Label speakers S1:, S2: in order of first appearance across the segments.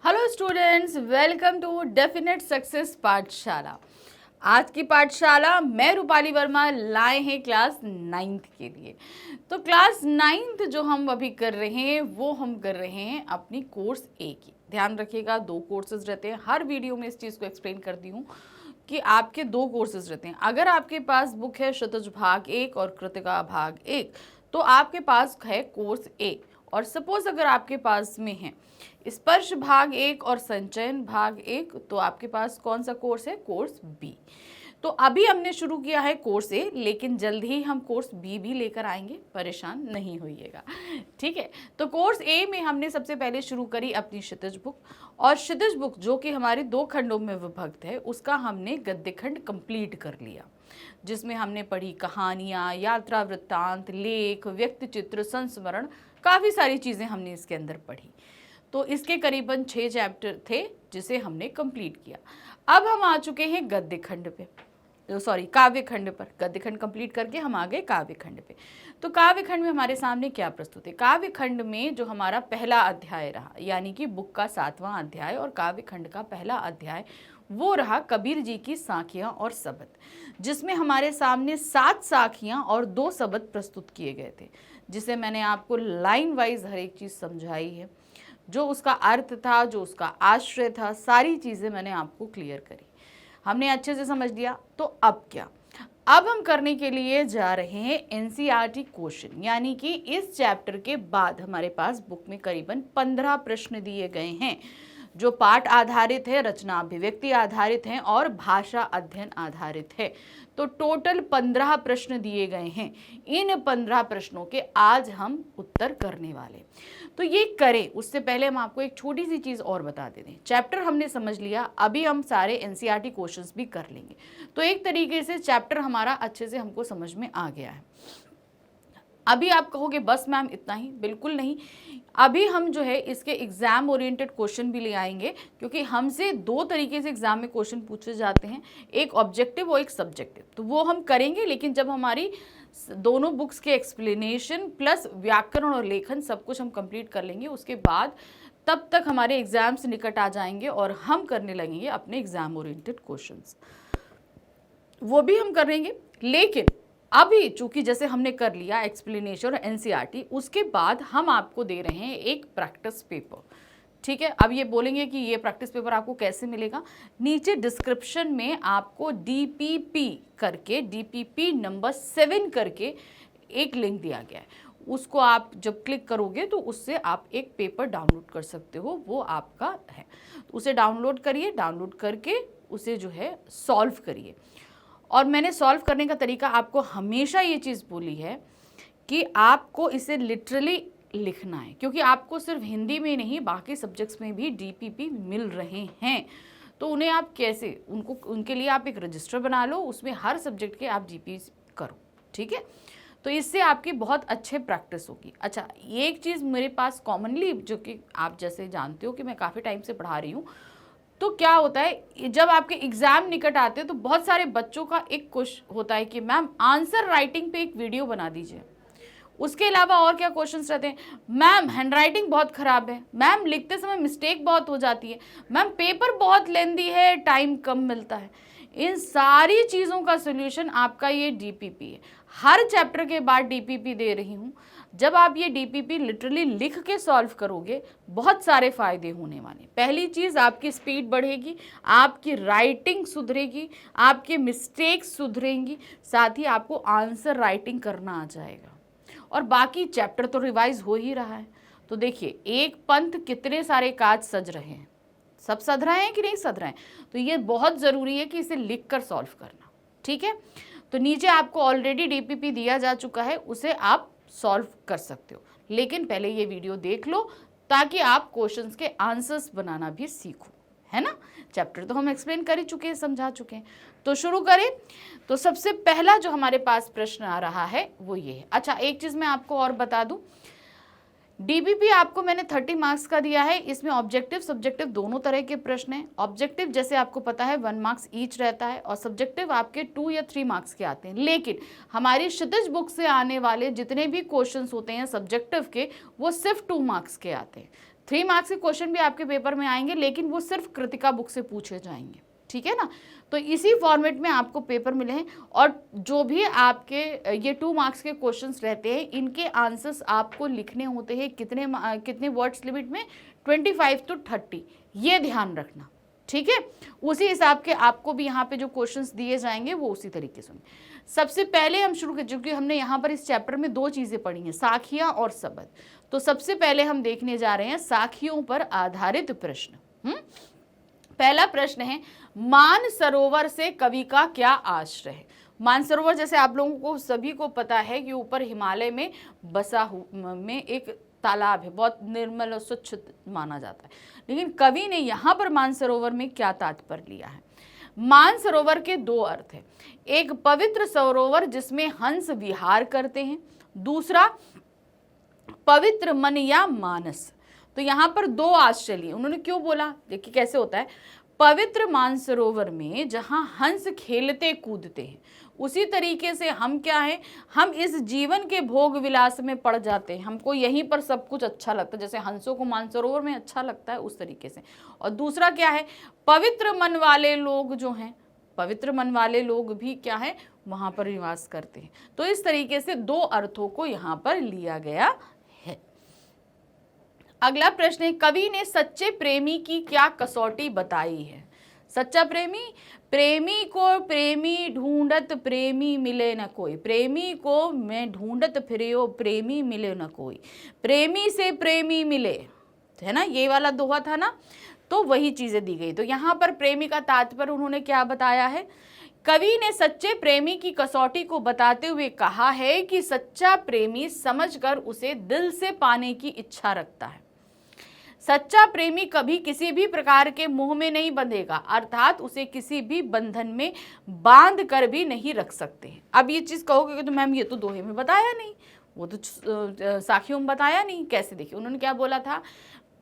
S1: Hello students, welcome to definite success पाठशाला। आज की पाठशाला मैं रूपाली वर्मा लाए हैं क्लास 9th के लिए। तो क्लास 9th जो हम अभी कर रहे हैं वो हम कर रहे हैं अपनी कोर्स ए की। ध्यान रखिएगा, 2 कोर्सेज रहते हैं। हर वीडियो में इस चीज़ को एक्सप्लेन करती हूँ कि आपके 2 कोर्सेज रहते हैं। अगर आपके पास बुक है क्षितिज भाग 1 और कृतिका भाग 1 तो आपके पास है कोर्स ए। और सपोज अगर आपके पास में है स्पर्श भाग 1 और संचयन भाग 1 तो आपके पास कौन सा कोर्स है? Course B. तो अभी हमने शुरू किया है कोर्स ए, लेकिन जल्द ही हम कोर्स बी भी लेकर आएंगे, परेशान नहीं होइएगा, ठीक है। तो कोर्स ए में हमने सबसे पहले शुरू करी अपनी क्षितिज बुक, और क्षितिज बुक जो कि हमारी 2 खंडों में विभक्त है उसका हमने गद्य खंड कंप्लीट कर लिया, जिसमें हमने पढ़ी कहानियाँ, यात्रा वृत्तांत, लेख, व्यक्ति चित्र, संस्मरण, काफ़ी सारी चीज़ें हमने इसके अंदर पढ़ी। तो इसके करीबन 6 चैप्टर थे जिसे हमने कंप्लीट किया। अब हम आ चुके हैं गद्य खंड पे, काव्य खंड पर। गद्य खंड कंप्लीट करके हम आ गए काव्य खंड पे। तो काव्य खंड में हमारे सामने क्या प्रस्तुत है? काव्य खंड में जो हमारा पहला अध्याय रहा, यानी कि बुक का 7वां अध्याय और काव्य खंड का पहला अध्याय, वो रहा कबीर जी की साखियाँ और सबद, जिसमें हमारे सामने 7 साखियाँ और 2 सबद प्रस्तुत किए गए थे, जिसे मैंने आपको लाइन वाइज हर एक चीज़ समझाई है। जो उसका अर्थ था, जो उसका आश्रय था, सारी चीज़ें मैंने आपको क्लियर करी, हमने अच्छे से समझ लिया। तो अब क्या? अब हम करने के लिए जा रहे हैं एनसीईआरटी क्वेश्चन, यानी कि इस चैप्टर के बाद हमारे पास बुक में करीबन 15 प्रश्न दिए गए हैं, जो पाठ आधारित है, रचना अभिव्यक्ति आधारित हैं और भाषा अध्ययन आधारित है। तो टोटल 15 प्रश्न दिए गए हैं। इन 15 प्रश्नों के आज हम उत्तर करने वाले। तो ये करें उससे पहले हम आपको एक छोटी सी चीज़ और बता देते हैं। चैप्टर हमने समझ लिया, अभी हम सारे एनसीईआरटी क्वेश्चंस भी कर लेंगे। तो एक तरीके से चैप्टर हमारा अच्छे से हमको समझ में आ गया है। अभी आप कहोगे बस मैम इतना ही, बिल्कुल नहीं। अभी हम जो है इसके एग्जाम ओरिएंटेड क्वेश्चन भी ले आएंगे, क्योंकि हमसे 2 तरीके से एग्जाम में क्वेश्चन पूछे जाते हैं, एक ऑब्जेक्टिव और एक सब्जेक्टिव। तो वो हम करेंगे, लेकिन जब हमारी दोनों बुक्स के एक्सप्लेनेशन प्लस व्याकरण और लेखन सब कुछ हम कंप्लीट कर लेंगे, उसके बाद तब तक हमारे एग्जाम्स निकट आ जाएंगे और हम करने लगेंगे अपने एग्जाम ओरिएंटेड क्वेश्चंस, वो भी हम करेंगे। लेकिन अभी चूंकि जैसे हमने कर लिया एक्सप्लेनेशन और एनसीईआरटी, उसके बाद हम आपको दे रहे हैं एक प्रैक्टिस पेपर, ठीक है। अब ये बोलेंगे कि ये प्रैक्टिस पेपर आपको कैसे मिलेगा? नीचे डिस्क्रिप्शन में आपको डीपीपी करके, डीपीपी नंबर 7 करके एक लिंक दिया गया है। उसको आप जब क्लिक करोगे तो उससे आप एक पेपर डाउनलोड कर सकते हो, वो आपका है। उसे डाउनलोड करिए, डाउनलोड करके उसे जो है सॉल्व करिए। और मैंने सॉल्व करने का तरीका आपको हमेशा ये चीज़ बोली है कि आपको इसे लिटरली लिखना है, क्योंकि आपको सिर्फ हिंदी में नहीं बाकी सब्जेक्ट्स में भी डीपीपी मिल रहे हैं। तो उन्हें आप कैसे, उनके लिए आप एक रजिस्टर बना लो, उसमें हर सब्जेक्ट के आप डीपी करो, ठीक है। तो इससे आपकी बहुत अच्छे प्रैक्टिस होगी। अच्छा, ये एक चीज़ मेरे पास कॉमनली, जो कि आप जैसे जानते हो कि मैं काफ़ी टाइम से पढ़ा रही हूँ, तो क्या होता है जब आपके एग्जाम निकट आते हैं तो बहुत सारे बच्चों का एक क्वेश्चन होता है कि मैम आंसर राइटिंग पे एक वीडियो बना दीजिए। उसके अलावा और क्या क्वेश्चंस रहते हैं? मैम हैंडराइटिंग बहुत ख़राब है, मैम लिखते समय मिस्टेक बहुत हो जाती है, मैम पेपर बहुत लेंदी है, टाइम कम मिलता है। इन सारी चीज़ों का सोल्यूशन आपका ये डीपीपी है। हर चैप्टर के बाद डीपीपी दे रही हूँ। जब आप ये डीपीपी लिटरली लिख के सॉल्व करोगे, बहुत सारे फ़ायदे होने वाले। पहली चीज़, आपकी स्पीड बढ़ेगी, आपकी राइटिंग सुधरेगी, आपके मिस्टेक्स सुधरेंगी, साथ ही आपको आंसर राइटिंग करना आ जाएगा। और बाकी चैप्टर तो रिवाइज हो ही रहा है। तो देखिए, एक पंथ कितने सारे काज सज रहे हैं, सब सध रहे हैं कि नहीं सध रहे हैं? तो ये बहुत ज़रूरी है कि इसे लिख कर सॉल्व करना, ठीक है। तो नीचे आपको ऑलरेडी डीपीपी दिया जा चुका है, उसे आप सॉल्व कर सकते हो, लेकिन पहले ये वीडियो देख लो ताकि आप क्वेश्चंस के आंसर्स बनाना भी सीखो, है ना। चैप्टर तो हम एक्सप्लेन कर ही चुके हैं, समझा चुके हैं। तो शुरू करें। तो सबसे पहला जो हमारे पास प्रश्न आ रहा है वो ये है। अच्छा, एक चीज़ मैं आपको और बता दूं, डीबीपी आपको मैंने 30 मार्क्स का दिया है। इसमें ऑब्जेक्टिव सब्जेक्टिव दोनों तरह के प्रश्न हैं। ऑब्जेक्टिव जैसे आपको पता है 1 मार्क्स ईच रहता है, और सब्जेक्टिव आपके 2 या 3 मार्क्स के आते हैं। लेकिन हमारी क्षितिज बुक से आने वाले जितने भी क्वेश्चंस होते हैं सब्जेक्टिव के, वो सिर्फ 2 मार्क्स के आते हैं। 3 मार्क्स के क्वेश्चन भी आपके पेपर में आएंगे, लेकिन वो सिर्फ कृतिका बुक से पूछे जाएंगे, ठीक है ना। तो इसी फॉर्मेट में आपको पेपर मिले हैं, और जो भी आपके ये 2 मार्क्स के क्वेश्चंस रहते हैं, इनके आंसर्स आपको लिखने होते हैं कितने वर्ड्स लिमिट में, 25 to 30, ये ध्यान रखना, ठीक है। उसी हिसाब के आपको भी यहाँ पे जो क्वेश्चंस दिए जाएंगे वो उसी तरीके से। सबसे पहले हम शुरू कर, क्योंकि हमने यहाँ पर इस चैप्टर में 2 चीजें पढ़ी हैं, साखियां और सबद। तो सबसे पहले हम देखने जा रहे हैं साखियों पर आधारित प्रश्न। पहला प्रश्न है, मानसरोवर से कवि का क्या आश्रय है। मानसरोवर जैसे आप लोगों को सभी को पता है कि ऊपर हिमालय में में एक तालाब है, बहुत निर्मल और स्वच्छ माना जाता है, लेकिन कवि ने यहाँ पर मानसरोवर में क्या तात्पर्य लिया है। मानसरोवर के 2 अर्थ हैं, एक पवित्र सरोवर जिसमें हंस विहार करते हैं, दूसरा पवित्र मन या मानस। तो यहाँ पर 2 आश्रय लिए उन्होंने, क्यों बोला, देखिए कैसे होता है। पवित्र मानसरोवर में जहाँ हंस खेलते कूदते हैं, उसी तरीके से हम क्या है, हम इस जीवन के भोग विलास में पड़ जाते हैं, हमको यहीं पर सब कुछ अच्छा लगता है, जैसे हंसों को मानसरोवर में अच्छा लगता है उस तरीके से। और दूसरा क्या है, पवित्र मन वाले लोग जो हैं, पवित्र मन वाले लोग भी क्या है, वहां पर निवास करते हैं। तो इस तरीके से 2 अर्थों को यहाँ पर लिया गया है। अगला प्रश्न है, कवि ने सच्चे प्रेमी की क्या कसौटी बताई है। सच्चा प्रेमी, प्रेमी को प्रेमी ढूंढत प्रेमी मिले न कोई, प्रेमी को मैं ढूंढत फिरियो प्रेमी मिले न कोई, प्रेमी से प्रेमी मिले, है ना, ये वाला दोहा था ना, तो वही चीजें दी गई। तो यहाँ पर प्रेमी का तात्पर्य उन्होंने क्या बताया है, कवि ने सच्चे प्रेमी की कसौटी को बताते हुए कहा है कि सच्चा प्रेमी समझकर उसे दिल से पाने की इच्छा रखता है। सच्चा प्रेमी कभी किसी भी प्रकार के मोह में नहीं बंधेगा, अर्थात उसे किसी भी बंधन में बांध कर भी नहीं रख सकते। अब ये चीज कहोगे कि तो मैम ये तो दोहे में बताया नहीं, वो तो साखियों में बताया नहीं, कैसे। देखिए उन्होंने क्या बोला था,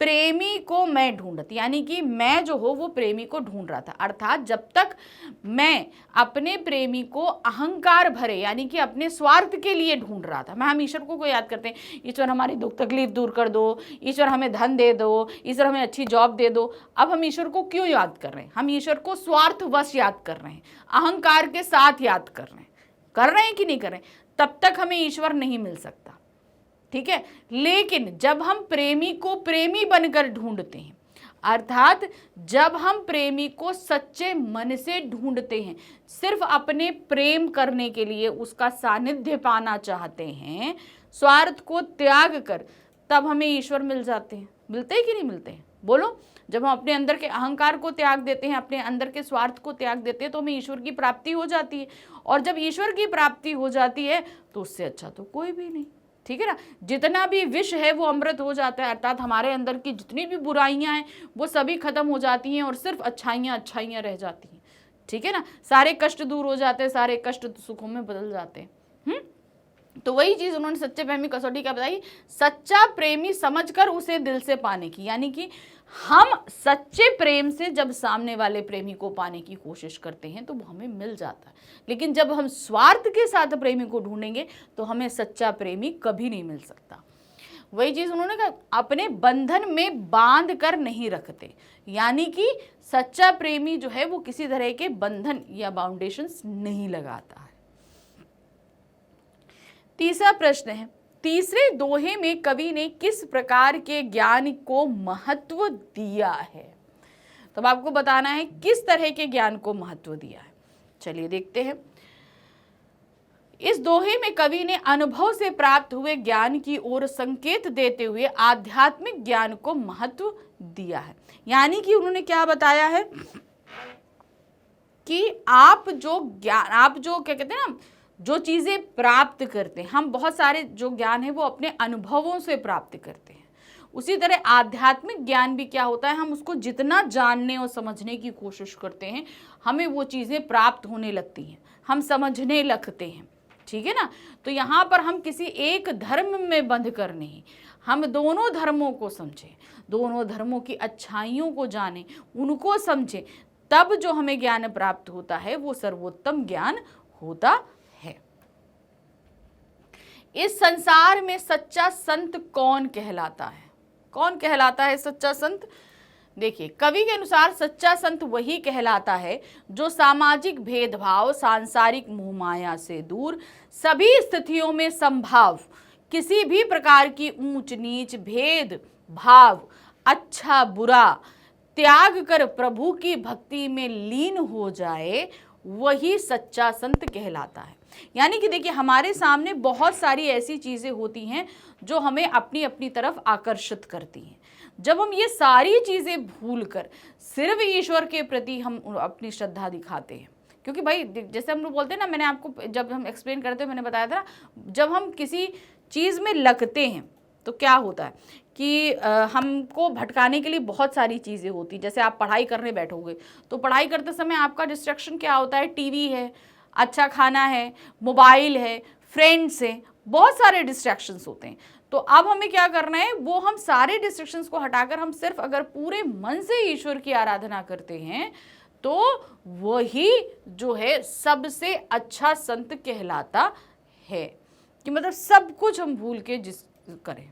S1: प्रेमी को मैं ढूंढत, यानी कि मैं जो हो वो प्रेमी को ढूंढ रहा था, अर्थात जब तक मैं अपने प्रेमी को अहंकार भरे यानी कि अपने स्वार्थ के लिए ढूंढ रहा था। मैं हम ईश्वर को याद करते हैं, ईश्वर हमारी दुख तकलीफ दूर कर दो, ईश्वर हमें धन दे दो, ईश्वर हमें अच्छी जॉब दे दो। अब हम ईश्वर को क्यों याद कर रहे हैं, हम ईश्वर को स्वार्थवश याद कर रहे हैं, अहंकार के साथ याद कर रहे हैं कि नहीं कर रहे हैं, तब तक हमें ईश्वर नहीं मिल सकता, ठीक है। लेकिन जब हम प्रेमी को प्रेमी बनकर ढूंढते हैं, अर्थात जब हम प्रेमी को सच्चे मन से ढूंढते हैं, सिर्फ अपने प्रेम करने के लिए उसका सानिध्य पाना चाहते हैं, स्वार्थ को त्याग कर, तब हमें ईश्वर मिल जाते हैं। मिलते हैं कि नहीं मिलते हैं, बोलो। जब हम अपने अंदर के अहंकार को त्याग देते हैं, अपने अंदर के स्वार्थ को त्याग देते हैं, तो हमें ईश्वर की प्राप्ति हो जाती है। और जब ईश्वर की प्राप्ति हो जाती है तो उससे अच्छा तो कोई भी नहीं, ठीक है ना। जितना भी विष है वो अमृत हो जाता है, अर्थात हमारे अंदर की जितनी भी बुराइयां हैं वो सभी खत्म हो जाती हैं और सिर्फ अच्छाइयां रह जाती हैं, ठीक है ना। सारे कष्ट दूर हो जाते हैं, सारे कष्ट सुखों में बदल जाते हैं। तो वही चीज उन्होंने सच्चे प्रेमी कसौटी क्या बताई, सच्चा प्रेमी समझकर उसे दिल से पाने की, यानी कि हम सच्चे प्रेम से जब सामने वाले प्रेमी को पाने की कोशिश करते हैं तो वो हमें मिल जाता है, लेकिन जब हम स्वार्थ के साथ प्रेमी को ढूंढेंगे तो हमें सच्चा प्रेमी कभी नहीं मिल सकता। वही चीज उन्होंने कहा, अपने बंधन में बांध कर नहीं रखते, यानी कि सच्चा प्रेमी जो है वो किसी तरह के बंधन या बाउंडेशंस नहीं लगाता है। तीसरा प्रश्न है, तीसरे दोहे में कवि ने किस प्रकार के ज्ञान को महत्व दिया है। तो अब आपको बताना है किस तरह के ज्ञान को महत्व दिया है। चलिए देखते हैं। इस दोहे में कवि ने अनुभव से प्राप्त हुए ज्ञान की ओर संकेत देते हुए आध्यात्मिक ज्ञान को महत्व दिया है, यानी कि उन्होंने क्या बताया है कि आप जो क्या कहते हैं ना, जो चीजें प्राप्त करते हैं, हम बहुत सारे जो ज्ञान है वो अपने अनुभवों से प्राप्त करते हैं, उसी तरह आध्यात्मिक ज्ञान भी क्या होता है, हम उसको जितना जानने और समझने की कोशिश करते हैं हमें वो चीजें प्राप्त होने लगती हैं, हम समझने लगते हैं, ठीक है ना। तो यहाँ पर हम किसी एक धर्म में बंध कर नहीं, हम दोनों धर्मों को समझें, दोनों धर्मों की अच्छाइयों को जानें, उनको समझें, तब जो हमें ज्ञान प्राप्त होता है वो सर्वोत्तम ज्ञान होता है। इस संसार में सच्चा संत कौन कहलाता है। कौन कहलाता है सच्चा संत? देखिए, कवि के अनुसार सच्चा संत वही कहलाता है जो सामाजिक भेदभाव, सांसारिक मोहमाया से दूर, सभी स्थितियों में संभाव, किसी भी प्रकार की ऊंच नीच, भेद भाव, अच्छा बुरा त्याग कर प्रभु की भक्ति में लीन हो जाए, वही सच्चा संत कहलाता है। यानी कि देखिए, हमारे सामने बहुत सारी ऐसी चीजें होती हैं जो हमें अपनी अपनी तरफ आकर्षित करती हैं। जब हम ये सारी चीजें भूलकर सिर्फ ईश्वर के प्रति हम अपनी श्रद्धा दिखाते हैं, क्योंकि भाई जैसे हम लोग बोलते हैं ना, मैंने आपको जब हम एक्सप्लेन करते हैं मैंने बताया था, जब हम किसी चीज में लगते हैं तो क्या होता है कि हमको भटकाने के लिए बहुत सारी चीज़ें होती। जैसे आप पढ़ाई करने बैठोगे तो पढ़ाई करते समय आपका डिस्ट्रैक्शन क्या होता है? टीवी है, अच्छा खाना है, मोबाइल है, फ्रेंड्स हैं, बहुत सारे डिस्ट्रैक्शंस होते हैं। तो अब हमें क्या करना है, वो हम सारे डिस्ट्रैक्शंस को हटाकर हम सिर्फ अगर पूरे मन से ईश्वर की आराधना करते हैं तो वही जो है सबसे अच्छा संत कहलाता है, कि मतलब सब कुछ हम भूल के जिस करें।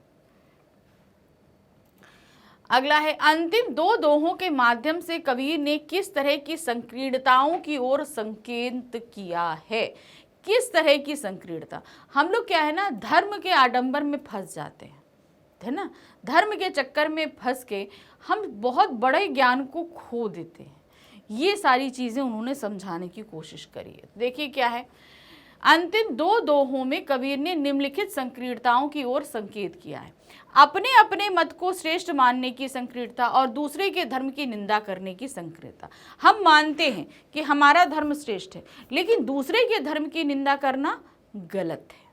S1: अगला है, अंतिम दो दोहों के माध्यम से कबीर ने किस तरह की संकीर्णताओं की ओर संकेत किया है? किस तरह की संकीर्णता? हम लोग क्या है ना, धर्म के आडंबर में फंस जाते हैं, है ना, धर्म के चक्कर में फंस के हम बहुत बड़े ज्ञान को खो देते हैं। ये सारी चीजें उन्होंने समझाने की कोशिश करी है। देखिए क्या है, अंतिम दो दोहों में कबीर ने निम्नलिखित संकीर्णताओं की ओर संकेत किया है। अपने अपने मत को श्रेष्ठ मानने की संकीर्णता और दूसरे के धर्म की निंदा करने की संकीर्णता। हम मानते हैं कि हमारा धर्म श्रेष्ठ है, लेकिन दूसरे के धर्म की निंदा करना गलत है।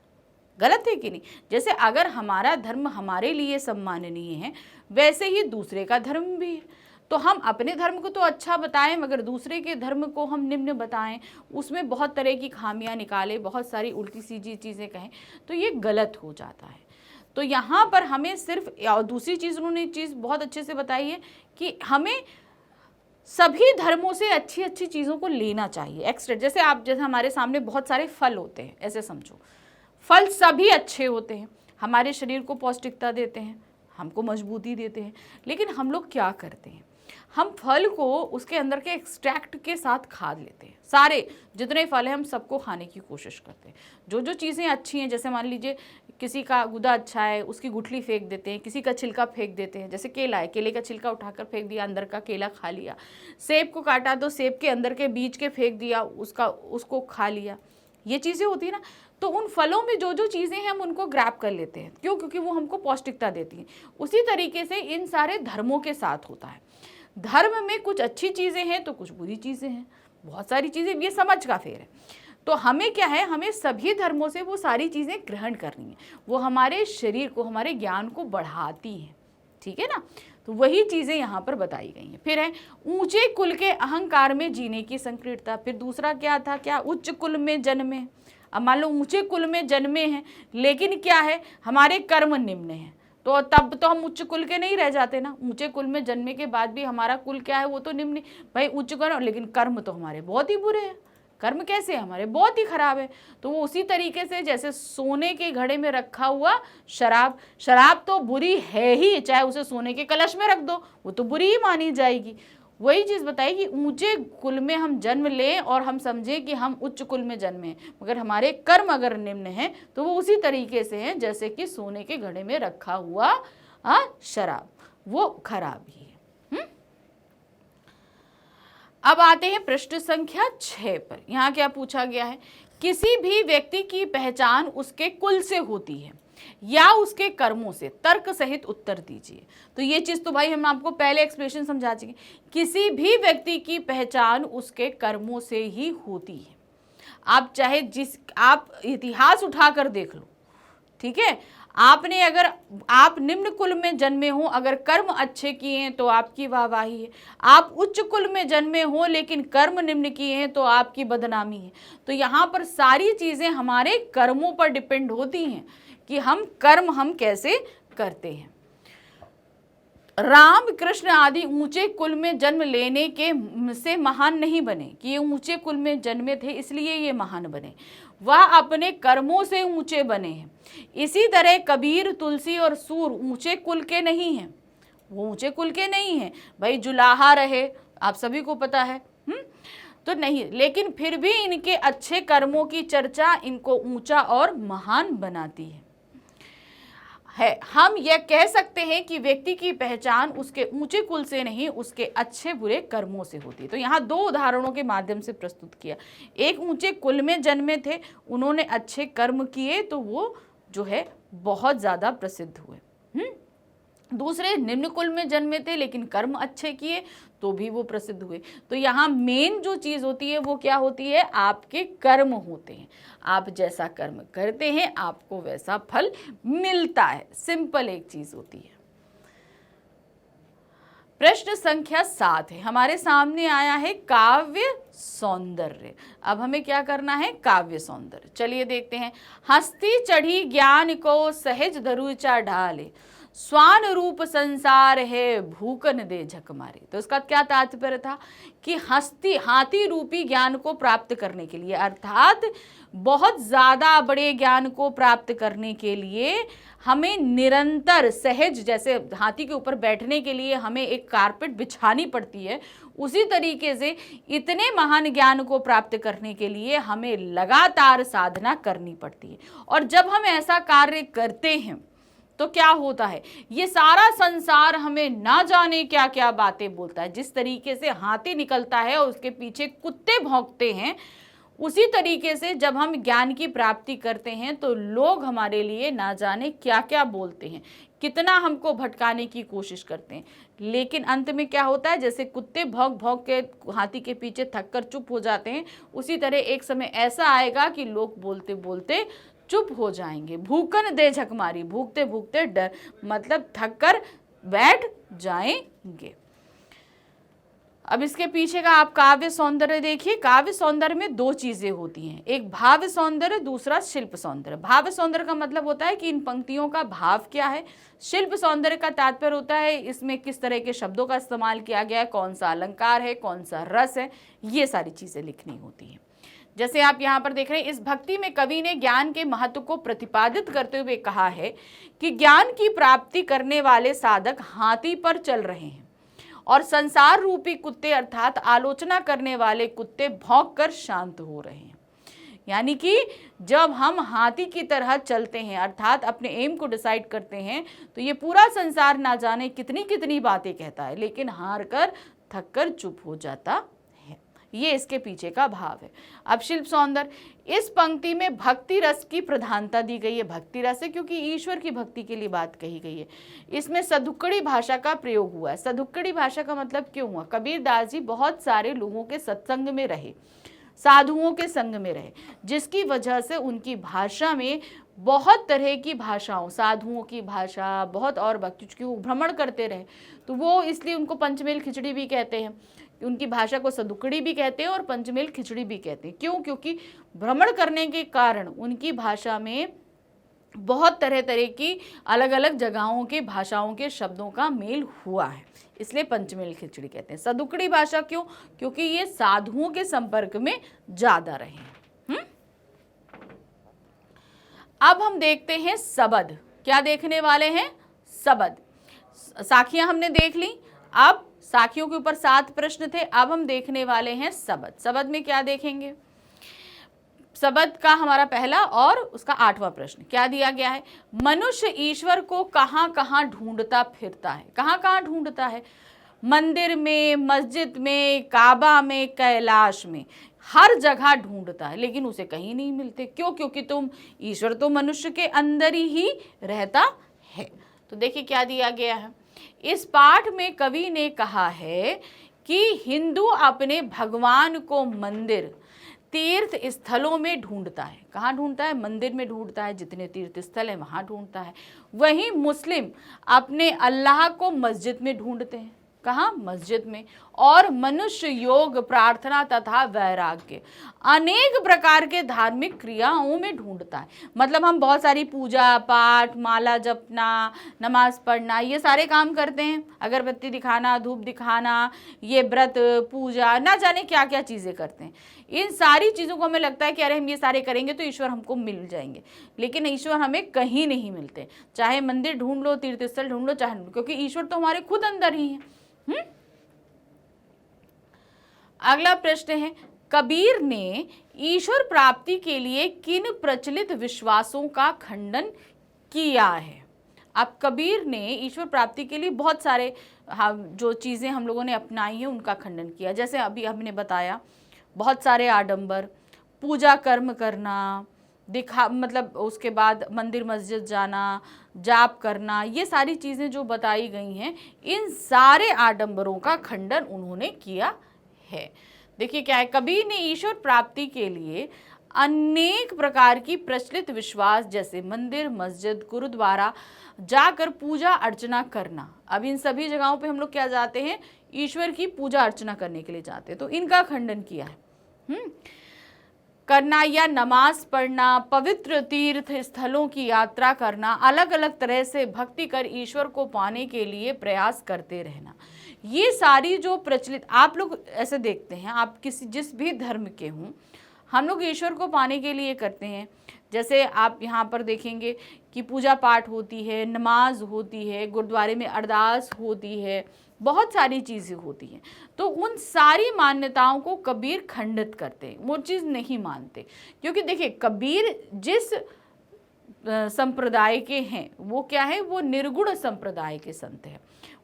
S1: गलत है कि नहीं? जैसे अगर हमारा धर्म हमारे लिए सम्माननीय है, वैसे ही दूसरे का धर्म भी है। तो हम अपने धर्म को तो अच्छा बताएं, मगर दूसरे के धर्म को हम निम्न बताएं, उसमें बहुत तरह की खामियां निकालें, बहुत सारी उल्टी सीधी चीज़ें कहें, तो ये गलत हो जाता है। तो यहाँ पर हमें सिर्फ, और दूसरी चीज़ उन्होंने चीज़ बहुत अच्छे से बताई है कि हमें सभी धर्मों से अच्छी अच्छी चीज़ों को लेना चाहिए एक्स्ट्रा। जैसे हमारे सामने बहुत सारे फल होते हैं, ऐसे समझो, फल सभी अच्छे होते हैं, हमारे शरीर को पौष्टिकता देते हैं, हमको मजबूती देते हैं, लेकिन हम लोग क्या करते हैं, हम फल को उसके अंदर के एक्सट्रैक्ट के साथ खा लेते हैं। सारे जितने फल हैं हम सबको खाने की कोशिश करते हैं। जो जो चीज़ें अच्छी हैं, जैसे मान लीजिए किसी का गुदा अच्छा है, उसकी गुठली फेंक देते हैं, किसी का छिलका फेंक देते हैं। जैसे केला है, केले का छिलका उठाकर फेंक दिया, अंदर का केला खा लिया। सेब को काटा तो सेब के अंदर के बीज के फेंक दिया, उसको खा लिया। ये चीज़ें होती है ना। तो उन फलों में जो जो चीज़ें हैं हम उनको ग्रैब कर लेते हैं। क्यों? क्योंकि वो हमको पौष्टिकता देती हैं। उसी तरीके से इन सारे धर्मों के साथ होता है। धर्म में कुछ अच्छी चीज़ें हैं तो कुछ बुरी चीज़ें हैं, बहुत सारी चीज़ें, ये समझ का फेर है। तो हमें क्या है, हमें सभी धर्मों से वो सारी चीज़ें ग्रहण करनी है। वो हमारे शरीर को, हमारे ज्ञान को बढ़ाती हैं, ठीक है ना। तो वही चीज़ें यहाँ पर बताई गई हैं। फिर है ऊंचे कुल के अहंकार में जीने की संकीर्णता। फिर दूसरा क्या था, क्या उच्च कुल में जन्मे। अब मान लो ऊंचे कुल में जन्मे हैं, लेकिन क्या है, हमारे कर्म निम्न हैं, तो तब तो हम उच्च कुल के नहीं रह जाते ना। ऊंचे कुल में जन्मे के बाद भी हमारा कुल क्या है, वो तो निम्न। भाई उच्च कर्म, लेकिन कर्म तो हमारे बहुत ही बुरे हैं। कर्म कैसे हमारे बहुत ही खराब है। तो वो उसी तरीके से जैसे सोने के घड़े में रखा हुआ शराब, शराब तो बुरी है ही, चाहे उसे सोने के कलश में रख दो वो तो बुरी ही मानी जाएगी। वही चीज़ बताई कि ऊंचे कुल में हम जन्म लें और हम समझें कि हम उच्च कुल में जन्मे हैं, मगर हमारे कर्म अगर निम्न हैं तो वो उसी तरीके से हैं जैसे कि सोने के घड़े में रखा हुआ शराब, वो खराब ही है। अब आते हैं पृष्ठ संख्या 6 पर। यहाँ क्या पूछा गया है, किसी भी व्यक्ति की पहचान उसके कुल से होती है या उसके कर्मों से, तर्क सहित उत्तर दीजिए। तो ये चीज तो भाई हम आपको पहले एक्सप्लेनेशन समझा चुके। किसी भी व्यक्ति की पहचान उसके कर्मों से ही होती है। आप चाहे आप इतिहास उठाकर देख लो, ठीक है। आपने अगर आप निम्न कुल में जन्मे हो, अगर कर्म अच्छे किए हैं तो आपकी वाहवाही है। आप उच्च कुल में जन्मे हो लेकिन कर्म निम्न किए हैं तो आपकी बदनामी है। तो यहाँ पर सारी चीजें हमारे कर्मों पर डिपेंड होती हैं कि हम कर्म हम कैसे करते हैं। राम कृष्ण आदि ऊंचे कुल में जन्म लेने के से महान नहीं बने कि ये ऊंचे कुल में जन्मे थे इसलिए ये महान बने, वह अपने कर्मों से ऊंचे बने हैं। इसी तरह कबीर, तुलसी और सूर ऊंचे कुल के नहीं हैं, वो ऊंचे कुल के नहीं हैं। भाई जुलाहा रहे, आप सभी को पता है, तो नहीं, लेकिन फिर भी इनके अच्छे कर्मों की चर्चा इनको ऊंचा और महान बनाती है। हम यह कह सकते हैं कि व्यक्ति की पहचान उसके ऊंचे कुल से नहीं, उसके अच्छे बुरे कर्मों से होती है। तो यहाँ दो उदाहरणों के माध्यम से प्रस्तुत किया। एक ऊंचे कुल में जन्मे थे, उन्होंने अच्छे कर्म किए तो वो जो है बहुत ज्यादा प्रसिद्ध हुए। दूसरे निम्न कुल में जन्मे थे लेकिन कर्म अच्छे किए तो भी वो प्रसिद्ध हुए। तो यहाँ मेन जो चीज होती है वो क्या होती है, आपके कर्म होते हैं। आप जैसा कर्म करते हैं आपको वैसा फल मिलता है, सिंपल एक चीज होती है। प्रश्न संख्या 7 है, हमारे सामने आया है काव्य सौंदर्य। अब हमें क्या करना है, काव्य सौंदर्य। चलिए देखते हैं। हस्ती चढ़ी ज्ञान को सहज दरुचा ढाले, स्वान रूप संसार है भूकन दे झक मारे। तो इसका क्या तात्पर्य था कि हाथी रूपी ज्ञान को प्राप्त करने के लिए, अर्थात बहुत ज्यादा बड़े ज्ञान को प्राप्त करने के लिए हमें निरंतर सहज, जैसे हाथी के ऊपर बैठने के लिए हमें एक कारपेट बिछानी पड़ती है, उसी तरीके से इतने महान ज्ञान को प्राप्त करने के लिए हमें लगातार साधना करनी पड़ती है। और जब हम ऐसा कार्य करते हैं तो क्या होता है, ये सारा संसार हमें ना जाने क्या क्या बातें बोलता है। जिस तरीके से हाथी निकलता है और उसके पीछे कुत्ते भौंकते हैं, उसी तरीके से जब हम ज्ञान की प्राप्ति करते हैं तो लोग हमारे लिए ना जाने क्या क्या बोलते हैं, कितना हमको भटकाने की कोशिश करते हैं। लेकिन अंत में क्या होता है, जैसे कुत्ते भौंक भौंक के हाथी के पीछे थक कर चुप हो जाते हैं, उसी तरह एक समय ऐसा आएगा कि लोग बोलते बोलते चुप हो जाएंगे। भूकन दे झक मारी, भूखते भूखते डर, मतलब थक कर बैठ जाएंगे। अब इसके पीछे का आप काव्य सौंदर्य देखिए। काव्य सौंदर्य में दो चीजें होती हैं, एक भाव सौंदर्य, दूसरा शिल्प सौंदर्य। भाव सौंदर्य का मतलब होता है कि इन पंक्तियों का भाव क्या है। शिल्प सौंदर्य का तात्पर्य होता है इसमें किस तरह के शब्दों का इस्तेमाल किया गया है, कौन सा अलंकार है, कौन सा रस है, ये सारी चीजें लिखनी होती हैं। जैसे आप यहाँ पर देख रहे हैं, इस भक्ति में कवि ने ज्ञान के महत्व को प्रतिपादित करते हुए कहा है कि ज्ञान की प्राप्ति करने वाले साधक हाथी पर चल रहे हैं और संसार रूपी कुत्ते अर्थात आलोचना करने वाले कुत्ते भौंक कर शांत हो रहे हैं। यानी कि जब हम हाथी की तरह चलते हैं, अर्थात अपने एम को डिसाइड करते हैं, तो ये पूरा संसार ना जाने कितनी कितनी बातें कहता है, लेकिन हार कर थक कर चुप हो जाता है। ये इसके पीछे का भाव है। अब शिल्प सौंदर्य, इस पंक्ति में भक्ति रस की प्रधानता दी गई है। भक्ति रस है क्योंकि ईश्वर की भक्ति के लिए बात कही गई है। इसमें सदुक्कड़ी भाषा का प्रयोग हुआ है। सदुक्कड़ी भाषा का मतलब क्यों हुआ, कबीरदास जी बहुत सारे लोगों के सत्संग में रहे, साधुओं के संग में रहे, जिसकी वजह से उनकी भाषा में बहुत तरह की भाषाओं, साधुओं की भाषा, बहुत और भक्ति, चूंकि वो भ्रमण करते रहे तो वो इसलिए उनको पंचमेल खिचड़ी भी कहते हैं। उनकी भाषा को सदुक्कड़ी भी कहते हैं और पंचमेल खिचड़ी भी कहते हैं। क्यों, क्योंकि भ्रमण करने के कारण उनकी भाषा में बहुत तरह तरह की अलग अलग जगहों के भाषाओं के शब्दों का मेल हुआ है, इसलिए पंचमेल खिचड़ी कहते हैं। सदुक्कड़ी भाषा क्यों, क्योंकि ये साधुओं के संपर्क में ज्यादा रहे हैं। अब हम देखते हैं सबद। क्या देखने वाले हैं, सबद। साखियां हमने देख ली, अब साखियों के ऊपर 7 प्रश्न थे, अब हम देखने वाले हैं सबद। सबद में क्या देखेंगे, सबद का हमारा पहला और उसका 8वां प्रश्न क्या दिया गया है। मनुष्य ईश्वर को कहाँ कहाँ ढूंढता फिरता है। कहाँ कहाँ ढूंढता है, मंदिर में, मस्जिद में, काबा में, कैलाश में, हर जगह ढूंढता है लेकिन उसे कहीं नहीं मिलते। क्यों, क्योंकि ईश्वर तो मनुष्य के अंदर ही रहता है। तो देखिए क्या दिया गया है। इस पाठ में कवि ने कहा है कि हिंदू अपने भगवान को मंदिर, तीर्थ स्थलों में ढूंढता है। कहाँ ढूंढता है, मंदिर में ढूंढता है, जितने तीर्थ स्थल है वहां ढूंढता है। वहीं मुस्लिम अपने अल्लाह को मस्जिद में ढूंढते हैं। कहाँ? मस्जिद में। और मनुष्य योग, प्रार्थना तथा वैराग्य अनेक प्रकार के धार्मिक क्रियाओं में ढूंढता है। मतलब हम बहुत सारी पूजा पाठ, माला जपना, नमाज पढ़ना, ये सारे काम करते हैं, अगरबत्ती दिखाना, धूप दिखाना, ये व्रत पूजा, ना जाने क्या क्या चीज़ें करते हैं। इन सारी चीज़ों को हमें लगता है कि अरे हम ये सारे करेंगे तो ईश्वर हमको मिल जाएंगे, लेकिन ईश्वर हमें कहीं नहीं मिलते। चाहे मंदिर ढूंढ लो, तीर्थ स्थल ढूंढ लो, चाहे, क्योंकि ईश्वर तो हमारे खुद अंदर ही है। अगला प्रश्न है, कबीर ने ईश्वर प्राप्ति के लिए किन प्रचलित विश्वासों का खंडन किया है? अब कबीर ने ईश्वर प्राप्ति के लिए बहुत सारे जो चीज़ें हम लोगों ने अपनाई हैं उनका खंडन किया। जैसे अभी हमने बताया, बहुत सारे आडंबर, पूजा कर्म करना, मतलब उसके बाद मंदिर मस्जिद जाना, जाप करना, ये सारी चीज़ें जो बताई गई हैं, इन सारे आडंबरों का खंडन उन्होंने किया है। देखिए क्या है, कबीर ने ईश्वर प्राप्ति के लिए अनेक प्रकार की प्रचलित विश्वास, जैसे मंदिर मस्जिद गुरुद्वारा जाकर पूजा अर्चना करना। अब इन सभी जगहों पे हम लोग क्या जाते हैं? ईश्वर की पूजा अर्चना करने के लिए जाते हैं, तो इनका खंडन किया है। करना या नमाज पढ़ना, पवित्र तीर्थ स्थलों की यात्रा करना, अलग अलग तरह से भक्ति कर ईश्वर को पाने के लिए प्रयास करते रहना, ये सारी जो प्रचलित, आप लोग ऐसे देखते हैं, आप जिस भी धर्म के हों, हम लोग ईश्वर को पाने के लिए करते हैं। जैसे आप यहाँ पर देखेंगे कि पूजा पाठ होती है, नमाज होती है, गुरुद्वारे में अरदास होती है, बहुत सारी चीज़ें होती हैं। तो उन सारी मान्यताओं को कबीर खंडित करते हैं, वो चीज़ नहीं मानते। क्योंकि देखिए, कबीर जिस संप्रदाय के हैं वो क्या है? वो निर्गुण संप्रदाय के संत हैं।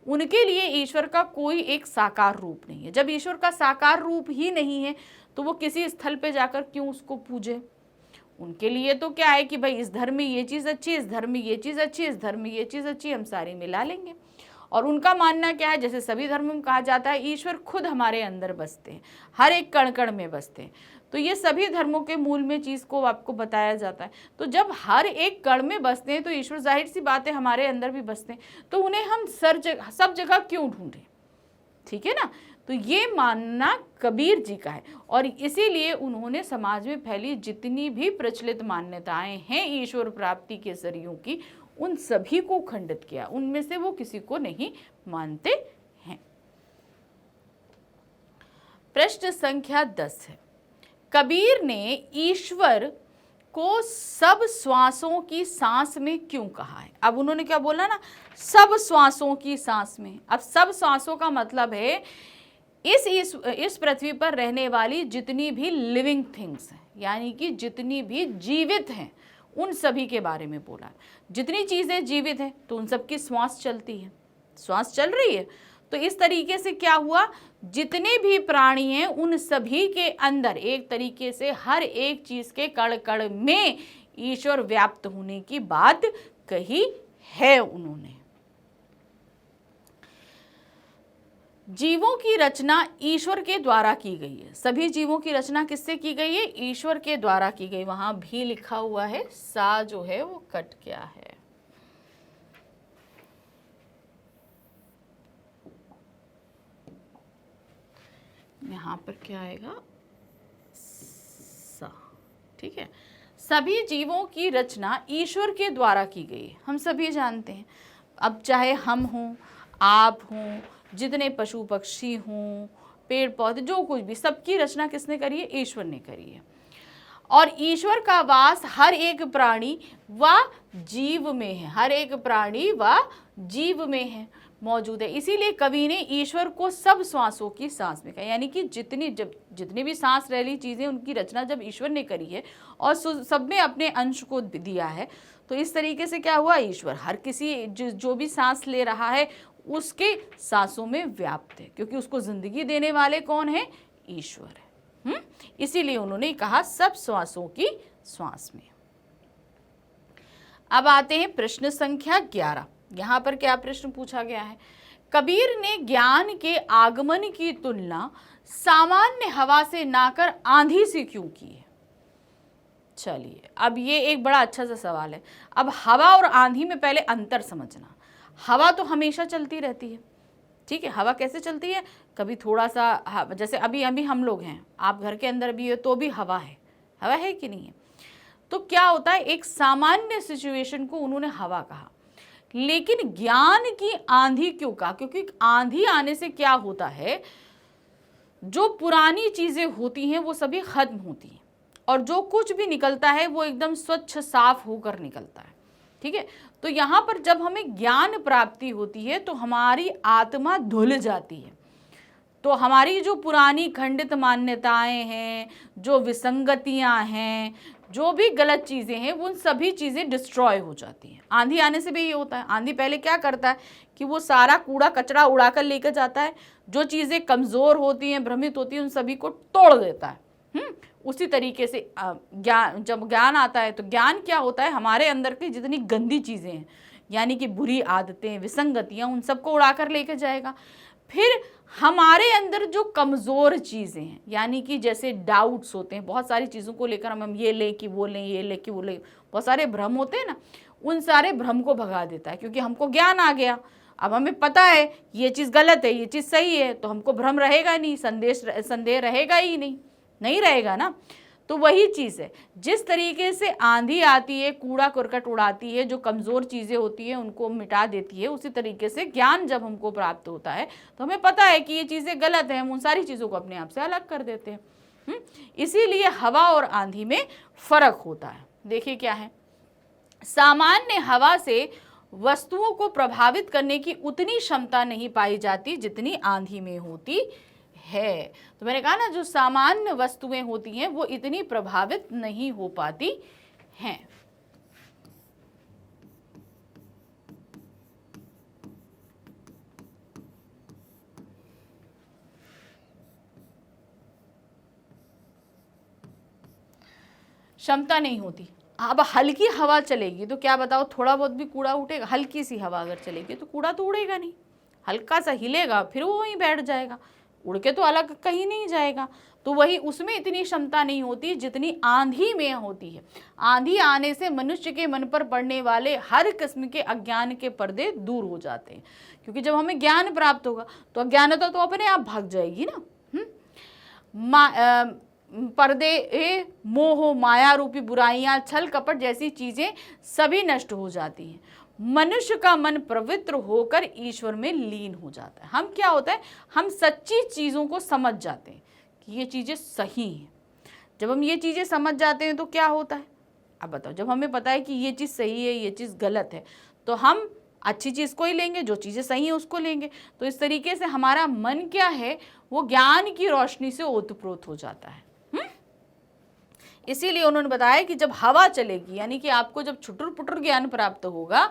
S1: उनके लिए ईश्वर का कोई एक साकार रूप नहीं है। जब ईश्वर का साकार रूप ही नहीं है तो वो किसी स्थल पे जाकर क्यों उसको पूजे? उनके लिए तो क्या है कि भाई इस धर्म में ये चीज़ अच्छी, इस धर्म में ये चीज़ अच्छी, इस धर्म में ये चीज़ अच्छी, हम सारी मिला लेंगे। और उनका मानना क्या है? जैसे सभी धर्मों में कहा जाता है, ईश्वर खुद हमारे अंदर बसते हैं, हर एक कण कण में बसते हैं। तो ये सभी धर्मों के मूल में चीज़ को आपको बताया जाता है। तो जब हर एक कण में बसते हैं तो ईश्वर, जाहिर सी बात है, हमारे अंदर भी बसते हैं, तो उन्हें हम सब जगह क्यों ढूंढें? ठीक है ना? तो ये मानना कबीर जी का है, और इसीलिए उन्होंने समाज में फैली जितनी भी प्रचलित मान्यताएं हैं ईश्वर प्राप्ति के जरियों की, उन सभी को खंडित किया। उनमें से वो किसी को नहीं मानते हैं। प्रश्न संख्या 10 है, कबीर ने ईश्वर को सब श्वासों की सांस में क्यों कहा है? अब उन्होंने क्या बोला ना, सब श्वासों की सांस में। अब सब श्वासों का मतलब है इस पृथ्वी पर रहने वाली जितनी भी लिविंग थिंग्स हैं, यानी कि जितनी भी जीवित हैं, उन सभी के बारे में बोला। जितनी चीज़ें जीवित हैं तो उन सब की श्वास चलती है, श्वास चल रही है। तो इस तरीके से क्या हुआ, जितने भी प्राणी हैं उन सभी के अंदर एक तरीके से हर एक चीज़ के कण कण में ईश्वर व्याप्त होने की बात कही है उन्होंने। जीवों की रचना ईश्वर के द्वारा की गई है। सभी जीवों की रचना किससे की गई है? ईश्वर के द्वारा की गई। वहां भी लिखा हुआ है, सा जो है वो कट क्या है। यहां पर क्या आएगा? सा। ठीक है, सभी जीवों की रचना ईश्वर के द्वारा की गई है, हम सभी जानते हैं। अब चाहे हम हों, आप हों, जितने पशु पक्षी हों, पेड़ पौधे, जो कुछ भी, सबकी रचना किसने करी है? ईश्वर ने करी है। और ईश्वर का वास हर एक प्राणी व जीव में है, हर एक प्राणी व जीव में है, मौजूद है। इसीलिए कवि ने ईश्वर को सब श्वासों की सांस में कहा, यानी कि जितनी भी सांस रहली चीज़ें, उनकी रचना जब ईश्वर ने करी है और सब में अपने अंश को दिया है, तो इस तरीके से क्या हुआ, ईश्वर हर किसी जो भी सांस ले रहा है उसके सांसों में व्याप्त है, क्योंकि उसको जिंदगी देने वाले कौन है? ईश्वर है। इसीलिए उन्होंने कहा सब श्वासों की श्वास में। अब आते हैं प्रश्न संख्या 11। यहां पर क्या प्रश्न पूछा गया है? कबीर ने ज्ञान के आगमन की तुलना सामान्य हवा से ना कर आंधी से क्यों की है? चलिए, अब ये एक बड़ा अच्छा सा सवाल है। अब हवा और आंधी में पहले अंतर समझना। हवा तो हमेशा चलती रहती है, ठीक है, हवा कैसे चलती है, कभी थोड़ा सा जैसे अभी अभी हम लोग हैं, आप घर के अंदर भी हो तो भी हवा है कि नहीं है। तो क्या होता है, एक सामान्य सिचुएशन को उन्होंने हवा कहा, लेकिन ज्ञान की आंधी क्यों कहा, क्योंकि आंधी आने से क्या होता है, जो पुरानी चीजें होती हैं वो सभी खत्म होती हैं और जो कुछ भी निकलता है वो एकदम स्वच्छ साफ होकर निकलता है। ठीक है, तो यहाँ पर जब हमें ज्ञान प्राप्ति होती है तो हमारी आत्मा धुल जाती है, तो हमारी जो पुरानी खंडित मान्यताएं हैं, जो विसंगतियां हैं, जो भी गलत चीज़ें हैं, वो सभी चीज़ें डिस्ट्रॉय हो जाती हैं। आंधी आने से भी ये होता है, आंधी पहले क्या करता है कि वो सारा कूड़ा कचरा उड़ाकर लेकर जाता है, जो चीज़ें कमज़ोर होती हैं, भ्रमित होती हैं, उन सभी को तोड़ देता है। उसी तरीके से ज्ञान, जब ज्ञान आता है तो ज्ञान क्या होता है, हमारे अंदर की जितनी गंदी चीज़ें हैं, यानी कि बुरी आदतें, विसंगतियाँ, उन सबको उड़ाकर लेकर जाएगा। फिर हमारे अंदर जो कमज़ोर चीज़ें हैं, यानी कि जैसे डाउट्स होते हैं, बहुत सारी चीज़ों को लेकर हम ये लें कि वो लें, ये लें कि वो लें, बहुत सारे भ्रम होते हैं ना, उन सारे भ्रम को भगा देता है, क्योंकि हमको ज्ञान आ गया। अब हमें पता है ये चीज़ गलत है, ये चीज़ सही है, तो हमको भ्रम रहेगा नहीं, संदेह रहेगा ही नहीं रहेगा ना। तो वही चीज़ है, जिस तरीके से आंधी आती है, कूड़ा करकट उड़ाती है, जो कमज़ोर चीज़ें होती हैं उनको मिटा देती है, उसी तरीके से ज्ञान जब हमको प्राप्त होता है तो हमें पता है कि ये चीज़ें गलत हैं, हम उन सारी चीज़ों को अपने आप से अलग कर देते हैं। इसीलिए हवा और आंधी में फ़र्क होता है। देखिए क्या है, सामान्य हवा से वस्तुओं को प्रभावित करने की उतनी क्षमता नहीं पाई जाती जितनी आंधी में होती है। तो मैंने कहा ना, जो सामान्य वस्तुएं होती हैं वो इतनी प्रभावित नहीं हो पाती हैं। क्षमता नहीं होती। अब हल्की हवा चलेगी तो क्या बताओ, थोड़ा बहुत भी कूड़ा उठेगा? हल्की सी हवा अगर चलेगी तो कूड़ा तो उड़ेगा नहीं, हल्का सा हिलेगा फिर वो वहीं बैठ जाएगा, उड़ के तो अलग कहीं नहीं जाएगा। तो वही, उसमें इतनी क्षमता नहीं होती जितनी आंधी में होती है। आंधी आने से मनुष्य के मन पर पड़ने वाले हर किस्म के अज्ञान के पर्दे दूर हो जाते हैं, क्योंकि जब हमें ज्ञान प्राप्त होगा तो अज्ञानता तो अपने आप भाग जाएगी ना। पर्दे, मोह, माया रूपी बुराइयां, छल कपट जैसी चीजें सभी नष्ट हो जाती हैं। मनुष्य का मन पवित्र होकर ईश्वर में लीन हो जाता है। हम क्या होता है, हम सच्ची चीज़ों को समझ जाते हैं कि ये चीज़ें सही हैं। जब हम ये चीज़ें समझ जाते हैं तो क्या होता है, अब बताओ, जब हमें पता है कि ये चीज़ सही है, ये चीज़ गलत है, तो हम अच्छी चीज़ को ही लेंगे, जो चीज़ें सही हैं उसको लेंगे। तो इस तरीके से हमारा मन क्या है, वो ज्ञान की रोशनी से ओतप्रोत हो जाता है। इसीलिए उन्होंने बताया कि जब हवा चलेगी, यानी कि आपको जब छुटुर पुटुर ज्ञान प्राप्त होगा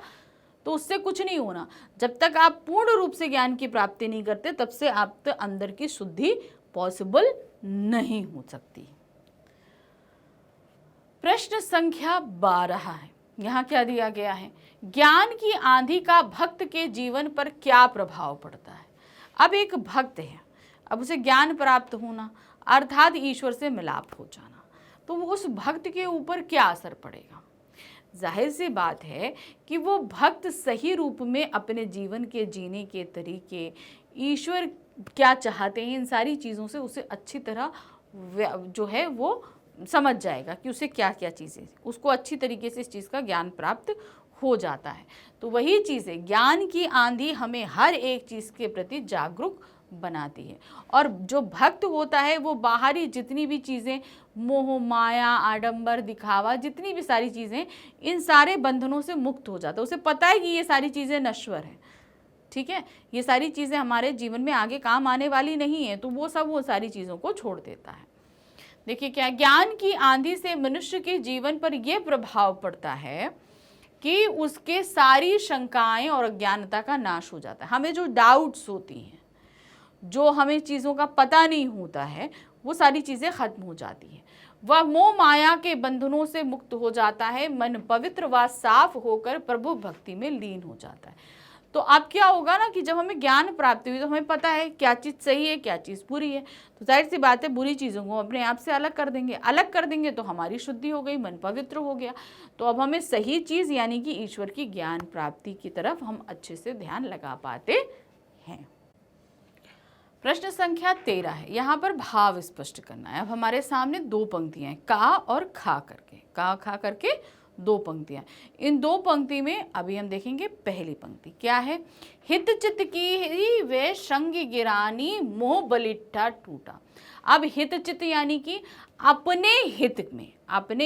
S1: तो उससे कुछ नहीं होना। जब तक आप पूर्ण रूप से ज्ञान की प्राप्ति नहीं करते तब से आपके अंदर की शुद्धि पॉसिबल नहीं हो सकती। प्रश्न संख्या 12 है, यहाँ क्या दिया गया है, ज्ञान की आंधी का भक्त के जीवन पर क्या प्रभाव पड़ता है। अब एक भक्त है, अब उसे ज्ञान प्राप्त होना अर्थात ईश्वर से मिलाप हो जाना, तो वो उस भक्त के ऊपर क्या असर पड़ेगा। जाहिर सी बात है कि वो भक्त सही रूप में अपने जीवन के जीने के तरीके, ईश्वर क्या चाहते हैं, इन सारी चीज़ों से उसे अच्छी तरह जो है वो समझ जाएगा कि उसे क्या क्या चीज़ें, उसको अच्छी तरीके से इस चीज़ का ज्ञान प्राप्त हो जाता है। तो वही चीज़ है, ज्ञान की आंधी हमें हर एक चीज़ के प्रति जागरूक बनाती है। और जो भक्त होता है वो बाहरी जितनी भी चीज़ें, मोह, माया, आडंबर, दिखावा, जितनी भी सारी चीज़ें, इन सारे बंधनों से मुक्त हो जाता है। उसे पता है कि ये सारी चीज़ें नश्वर हैं, ठीक है, ये सारी चीज़ें हमारे जीवन में आगे काम आने वाली नहीं है, तो वो सारी चीज़ों को छोड़ देता है। देखिए क्या, ज्ञान की आंधी से मनुष्य के जीवन पर यह प्रभाव पड़ता है कि उसके सारी शंकाएं और अज्ञानता का नाश हो जाता है। हमें जो डाउट्स होती हैं, जो हमें चीज़ों का पता नहीं होता है, वो सारी चीज़ें खत्म हो जाती हैं। वह मोह माया के बंधनों से मुक्त हो जाता है, मन पवित्र व साफ होकर प्रभु भक्ति में लीन हो जाता है। तो अब क्या होगा ना कि जब हमें ज्ञान प्राप्ति हुई तो हमें पता है क्या चीज़ सही है, क्या चीज़ बुरी है। तो जाहिर सी बात है, बुरी चीज़ों को अपने आप से अलग कर देंगे तो हमारी शुद्धि हो गई, मन पवित्र हो गया। तो अब हमें सही चीज़ यानी कि ईश्वर की ज्ञान प्राप्ति की तरफ हम अच्छे से ध्यान लगा पाते हैं। प्रश्न संख्या 13 है, यहाँ पर भाव स्पष्ट करना है। अब हमारे सामने दो पंक्तियां हैं, का और खा करके, का खा करके दो पंक्तियां। इन दो पंक्ति में अभी हम देखेंगे पहली पंक्ति क्या है, हित चित की वे संग गिरानी मोह बलिट्ठा टूटा। अब हित चित यानी कि अपने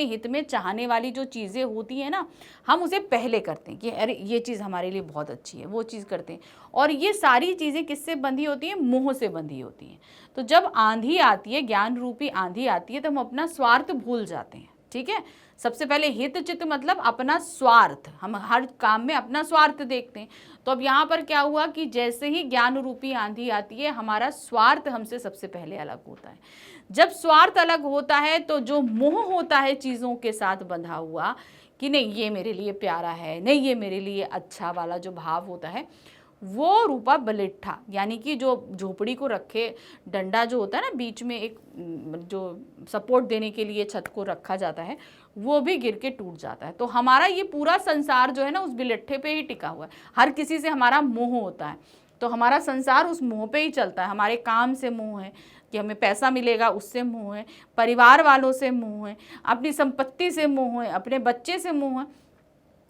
S1: हित में चाहने वाली जो चीज़ें होती है ना, हम उसे पहले करते हैं कि अरे ये चीज़ हमारे लिए बहुत अच्छी है, वो चीज़ करते हैं। और ये सारी चीज़ें किससे बंधी होती हैं, मोह से बंधी होती हैं। तो जब आंधी आती है, ज्ञान रूपी आंधी आती है, तो हम अपना स्वार्थ भूल जाते हैं। ठीक है, सबसे पहले हित चित मतलब अपना स्वार्थ, हम हर काम में अपना स्वार्थ देखते हैं। तो अब यहाँ पर क्या हुआ कि जैसे ही ज्ञान रूपी आंधी आती है, हमारा स्वार्थ हमसे सबसे पहले अलग होता है। जब स्वार्थ अलग होता है तो जो मोह होता है चीज़ों के साथ बंधा हुआ कि नहीं ये मेरे लिए प्यारा है, नहीं ये मेरे लिए अच्छा वाला जो भाव होता है, वो रूपा बलिट्ठा यानी कि जो झोपड़ी को रखे डंडा जो होता है ना बीच में, एक जो सपोर्ट देने के लिए छत को रखा जाता है, वो भी गिर के टूट जाता है। तो हमारा ये पूरा संसार जो है ना उस बिलट्ठे पे ही टिका हुआ है। हर किसी से हमारा मोह होता है, तो हमारा संसार उस मोह पे ही चलता है। हमारे काम से मोह है कि हमें पैसा मिलेगा, उससे मोह है, परिवार वालों से मोह है, अपनी संपत्ति से मोह है, अपने बच्चे से मोह है।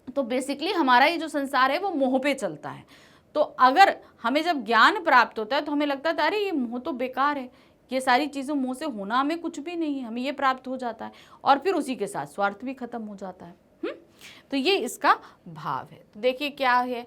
S1: तो बेसिकली हमारा ये जो संसार है वो मोह पे चलता है। तो अगर हमें जब ज्ञान प्राप्त होता है तो हमें लगता है अरे ये मोह तो बेकार है, ये सारी चीज़ों मोह से होना हमें कुछ भी नहीं है, हमें ये प्राप्त हो जाता है और फिर उसी के साथ स्वार्थ भी खत्म हो जाता है। तो ये इसका भाव है। तो देखिए क्या है,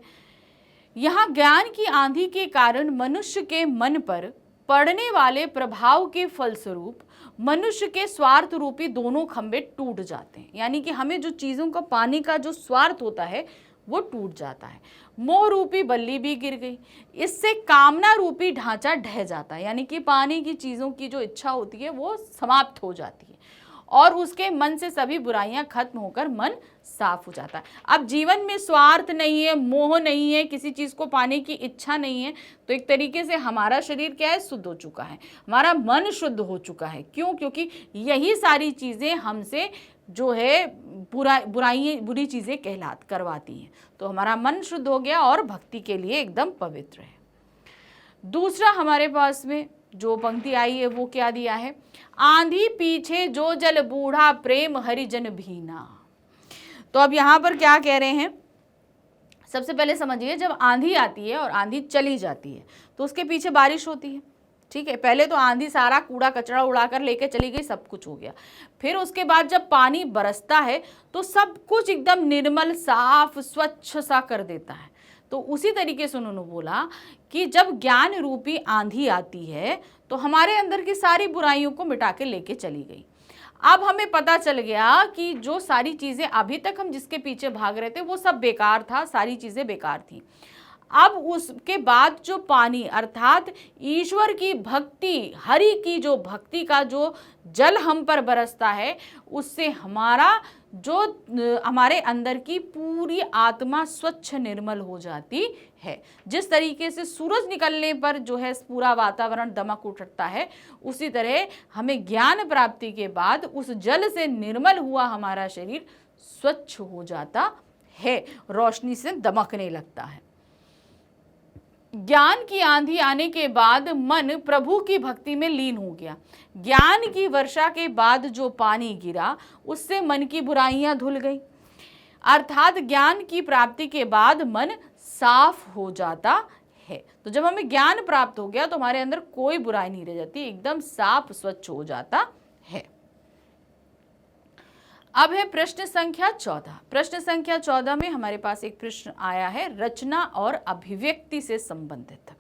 S1: यहाँ ज्ञान की आंधी के कारण मनुष्य के मन पर पड़ने वाले प्रभाव के फलस्वरूप मनुष्य के स्वार्थ रूपी दोनों खंभे टूट जाते हैं। यानी कि हमें जो चीज़ों का पाने का जो स्वार्थ होता है वो टूट जाता है। मोह रूपी बल्ली भी गिर गई, इससे कामना रूपी ढांचा ढह जाता है। यानी कि पाने की चीज़ों की जो इच्छा होती है वो समाप्त हो जाती है और उसके मन से सभी बुराइयां खत्म होकर मन साफ हो जाता है। अब जीवन में स्वार्थ नहीं है, मोह नहीं है, किसी चीज़ को पाने की इच्छा नहीं है, तो एक तरीके से हमारा शरीर क्या है, शुद्ध हो चुका है, हमारा मन शुद्ध हो चुका है। क्यों? क्योंकि यही सारी चीज़ें हमसे जो है बुरी चीज़ें करवाती हैं। तो हमारा मन शुद्ध हो गया और भक्ति के लिए एकदम पवित्र है। दूसरा हमारे पास में जो पंक्ति आई है वो क्या दिया है, आंधी पीछे जो जल बूढ़ा प्रेम हरिजन भीना। तो अब यहाँ पर क्या कह रहे हैं, सबसे पहले समझिए जब आंधी आती है और आंधी चली जाती है तो उसके पीछे बारिश होती है। ठीक है, पहले तो आंधी सारा कूड़ा कचरा उड़ाकर लेके चली गई, सब कुछ हो गया। फिर उसके बाद जब पानी बरसता है तो सब कुछ एकदम निर्मल साफ स्वच्छ सा कर देता है। तो उसी तरीके से उन्होंने बोला कि जब ज्ञान रूपी आंधी आती है तो हमारे अंदर की सारी बुराइयों को मिटा के लेके चली गई। अब हमें पता चल गया कि जो सारी चीज़ें अभी तक हम जिसके पीछे भाग रहे थे वो सब बेकार था, सारी चीज़ें बेकार थी। अब उसके बाद जो पानी अर्थात ईश्वर की भक्ति, हरि की जो भक्ति का जो जल हम पर बरसता है, उससे हमारे अंदर की पूरी आत्मा स्वच्छ निर्मल हो जाती है। जिस तरीके से सूरज निकलने पर जो है पूरा वातावरण दमक उठता है, उसी तरह हमें ज्ञान प्राप्ति के बाद उस जल से निर्मल हुआ हमारा शरीर स्वच्छ हो जाता है, रोशनी से दमकने लगता है। ज्ञान की आंधी आने के बाद मन प्रभु की भक्ति में लीन हो गया। ज्ञान की वर्षा के बाद जो पानी गिरा उससे मन की बुराइयां धुल गई, अर्थात ज्ञान की प्राप्ति के बाद मन साफ हो जाता है। तो जब हमें ज्ञान प्राप्त हो गया तो हमारे अंदर कोई बुराई नहीं रह जाती, एकदम साफ स्वच्छ हो जाता है। अब है प्रश्न संख्या 14। प्रश्न संख्या 14 में हमारे पास एक प्रश्न आया है रचना और अभिव्यक्ति से संबंधित।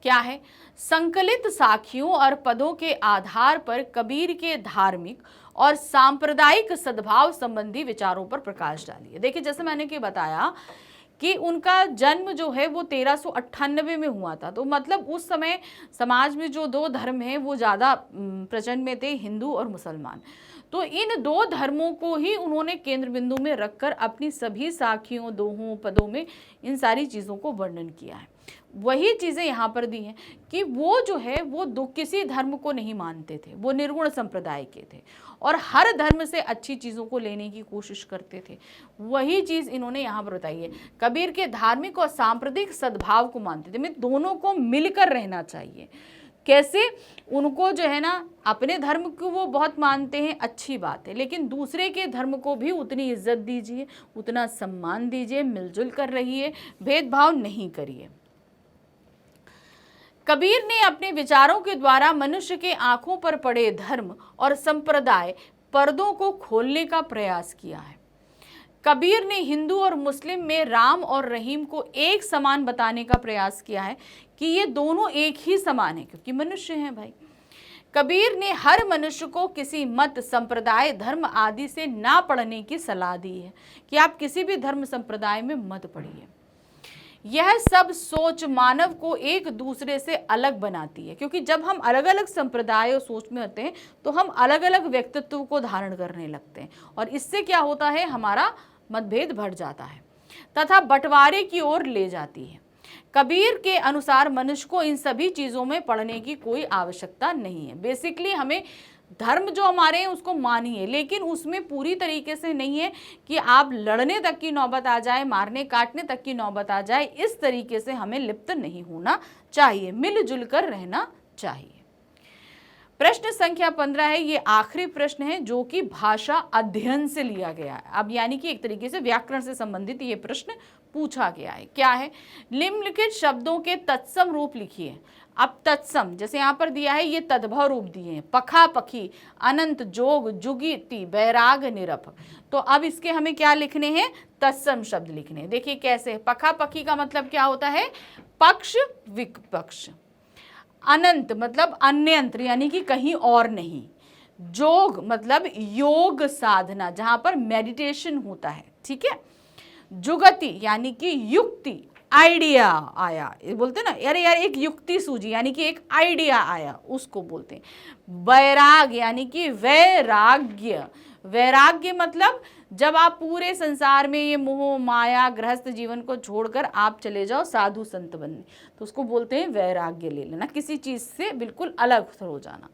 S1: क्या है, संकलित साखियों और पदों के आधार पर कबीर के धार्मिक और सांप्रदायिक सद्भाव संबंधी विचारों पर प्रकाश डालिए। देखिए जैसे मैंने कि बताया कि उनका जन्म जो है वो 1398 में हुआ था। तो मतलब उस समय समाज में जो दो धर्म हैं वो ज़्यादा प्रचलन में थे, हिंदू और मुसलमान। तो इन दो धर्मों को ही उन्होंने केंद्र बिंदु में रखकर अपनी सभी साखियों, दोहों, पदों में इन सारी चीज़ों को वर्णन किया है। वही चीज़ें यहाँ पर दी हैं कि वो जो है वो किसी धर्म को नहीं मानते थे, वो निर्गुण संप्रदाय के थे और हर धर्म से अच्छी चीज़ों को लेने की कोशिश करते थे। वही चीज़ इन्होंने यहाँ पर बताई है। कबीर के धार्मिक और सांप्रदायिक सद्भाव को मानते थे, में दोनों को मिलकर रहना चाहिए। कैसे? उनको जो है ना अपने धर्म को वो बहुत मानते हैं, अच्छी बात है, लेकिन दूसरे के धर्म को भी उतनी इज्जत दीजिए, उतना सम्मान दीजिए, मिलजुल कर रहिए, भेदभाव नहीं करिए। कबीर ने अपने विचारों के द्वारा मनुष्य के आंखों पर पड़े धर्म और संप्रदाय पर्दों को खोलने का प्रयास किया है। कबीर ने हिंदू और मुस्लिम में राम और रहीम को एक समान बताने का प्रयास किया है कि ये दोनों एक ही समान है, क्योंकि मनुष्य हैं भाई। कबीर ने हर मनुष्य को किसी मत, संप्रदाय, धर्म आदि से ना पढ़ने की सलाह दी है कि आप किसी भी धर्म संप्रदाय में मत पढ़िए। यह सब सोच मानव को एक दूसरे से अलग बनाती है, क्योंकि जब हम अलग अलग संप्रदाय और सोच में होते हैं तो हम अलग अलग व्यक्तित्व को धारण करने लगते हैं, और इससे क्या होता है, हमारा मतभेद बढ़ जाता है तथा बंटवारे की ओर ले जाती है। कबीर के अनुसार मनुष्य को इन सभी चीज़ों में पढ़ने की कोई आवश्यकता नहीं है। बेसिकली हमें धर्म जो हमारे हैं उसको मानिए, लेकिन उसमें पूरी तरीके से नहीं है कि आप लड़ने तक की नौबत आ जाए, मारने काटने तक की नौबत आ जाए। इस तरीके से हमें लिप्त नहीं होना चाहिए, मिलजुल कर रहना चाहिए। प्रश्न संख्या 15 है, ये आखिरी प्रश्न है जो कि भाषा अध्ययन से लिया गया है। अब यानी कि एक तरीके से व्याकरण से संबंधित ये प्रश्न पूछा गया है। क्या है? निम्नलिखित शब्दों के तत्सम रूप लिखिए। अब तत्सम जैसे यहाँ पर दिया है, ये तद्भव रूप दिए हैं, पखा पखी, अनंत, जोग, जुगीति, बैराग, निरप। तो अब इसके हमें क्या लिखने हैं? तत्सम शब्द लिखने हैं। देखिए कैसे, पखा पखी का मतलब क्या होता है? पक्ष विपक्ष। अनंत मतलब अन्यंत्र यानी कि कहीं और नहीं। जोग मतलब योग साधना, जहां पर मेडिटेशन होता है, ठीक है। जुगति यानी कि युक्ति, आइडिया आया, ये बोलते हैं ना, अरे यार एक युक्ति सूझी, यानी कि एक आइडिया आया, उसको बोलते हैं। वैराग यानी कि वैराग्य। वैराग्य मतलब जब आप पूरे संसार में ये मोह माया गृहस्थ जीवन को छोड़कर आप चले जाओ साधु संत बनने, तो उसको बोलते हैं वैराग्य ले लेना, किसी चीज से बिल्कुल अलग हो जाना।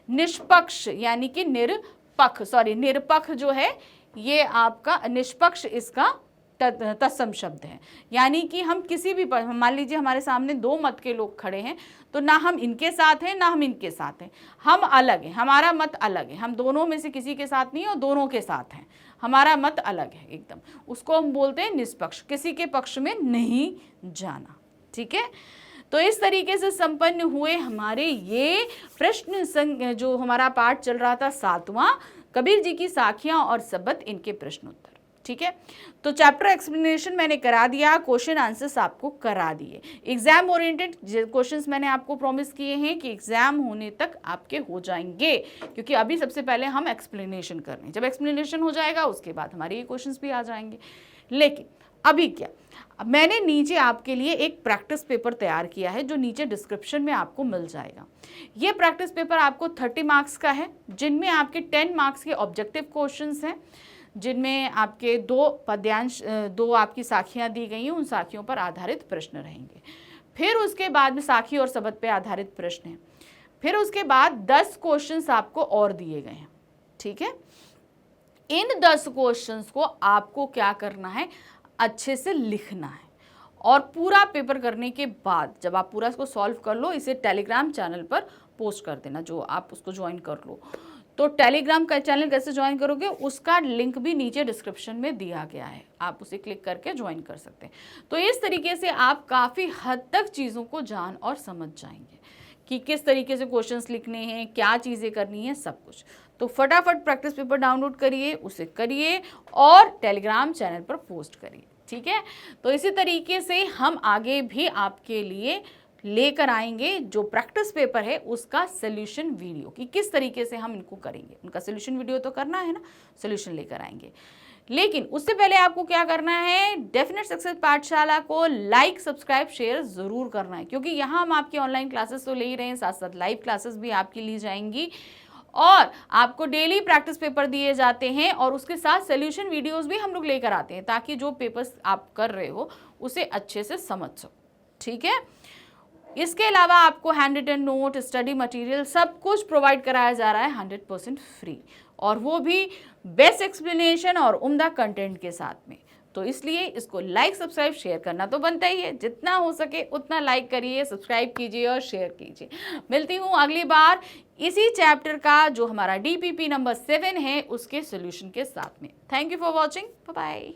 S1: निष्पक्ष यानी कि निरपक्ष जो है ये आपका निष्पक्ष, इसका तत्सम शब्द है। यानी कि हम किसी भी, मान लीजिए हमारे सामने दो मत के लोग खड़े हैं, तो ना हम इनके साथ हैं ना हम इनके साथ हैं, हम अलग हैं, हमारा मत अलग है, हम दोनों में से किसी के साथ नहीं और दोनों के साथ हैं, हमारा मत अलग है एकदम, उसको हम बोलते हैं निष्पक्ष, किसी के पक्ष में नहीं जाना, ठीक है। तो इस तरीके से संपन्न हुए हमारे ये प्रश्न जो हमारा पाठ चल रहा था 7वां, कबीर जी की साखियां और सबद, इनके प्रश्नोत्तर, ठीक है। तो चैप्टर एक्सप्लेनेशन मैंने करा दिया, क्वेश्चन आंसर्स आपको करा दिए। एग्जाम ओरिएंटेड क्वेश्चंस मैंने आपको प्रॉमिस किए हैं कि एग्जाम होने तक आपके हो जाएंगे, क्योंकि अभी सबसे पहले हम एक्सप्लेनेशन कर रहे हैं, जब एक्सप्लेनेशन हो जाएगा उसके बाद हमारे ये क्वेश्चंस भी आ जाएंगे। लेकिन अभी क्या, मैंने नीचे आपके लिए एक प्रैक्टिस पेपर तैयार किया है जो नीचे डिस्क्रिप्शन में आपको मिल जाएगा। ये प्रैक्टिस पेपर आपको 30 मार्क्स का है, जिनमें आपके 10 मार्क्स के ऑब्जेक्टिव क्वेश्चंस हैं, जिनमें आपके 2 पद्यांश, 2 आपकी साखियां दी गई हैं, उन साखियों पर आधारित प्रश्न रहेंगे। फिर उसके बाद में साखी और सबद पे आधारित प्रश्न है। फिर उसके बाद 10 क्वेश्चंस आपको और दिए गए हैं, ठीक है। इन 10 क्वेश्चंस को आपको क्या करना है, अच्छे से लिखना है, और पूरा पेपर करने के बाद जब आप पूरा इसको सॉल्व कर लो, इसे टेलीग्राम चैनल पर पोस्ट कर देना, जो आप उसको ज्वाइन कर लो। तो टेलीग्राम का चैनल कैसे ज्वाइन करोगे, उसका लिंक भी नीचे डिस्क्रिप्शन में दिया गया है, आप उसे क्लिक करके ज्वाइन कर सकते हैं। तो इस तरीके से आप काफ़ी हद तक चीज़ों को जान और समझ जाएंगे कि किस तरीके से क्वेश्चंस लिखने हैं, क्या चीज़ें करनी है, सब कुछ। तो फटाफट प्रैक्टिस पेपर डाउनलोड करिए, उसे करिए और टेलीग्राम चैनल पर पोस्ट करिए, ठीक है। तो इसी तरीके से हम आगे भी आपके लिए लेकर आएंगे जो प्रैक्टिस पेपर है उसका सोल्यूशन वीडियो, कि किस तरीके से हम इनको करेंगे। उनका सोल्यूशन वीडियो तो करना है ना, सोल्यूशन लेकर आएंगे। लेकिन उससे पहले आपको क्या करना है, डेफिनेट सक्सेस पाठशाला को लाइक, सब्सक्राइब, शेयर ज़रूर करना है, क्योंकि यहाँ हम आपकी ऑनलाइन क्लासेस तो ले ही रहे हैं, साथ साथ लाइव क्लासेस भी आपकी ली जाएंगी, और आपको डेली प्रैक्टिस पेपर दिए जाते हैं, और उसके साथ सोल्यूशन वीडियोस भी हम लोग लेकर आते हैं, ताकि जो पेपर्स आप कर रहे हो उसे अच्छे से समझ सको, ठीक है। इसके अलावा आपको handwritten note, study material सब कुछ प्रोवाइड कराया जा रहा है 100% फ्री, और वो भी बेस्ट एक्सप्लेनेशन और उम्दा कंटेंट के साथ में। तो इसलिए इसको लाइक सब्सक्राइब शेयर करना तो बनता ही है। जितना हो सके उतना लाइक करिए, सब्सक्राइब कीजिए और शेयर कीजिए। मिलती हूँ अगली बार इसी चैप्टर का जो हमारा DPP नंबर 7 है उसके सोल्यूशन के साथ में। Thank you for watching, bye bye.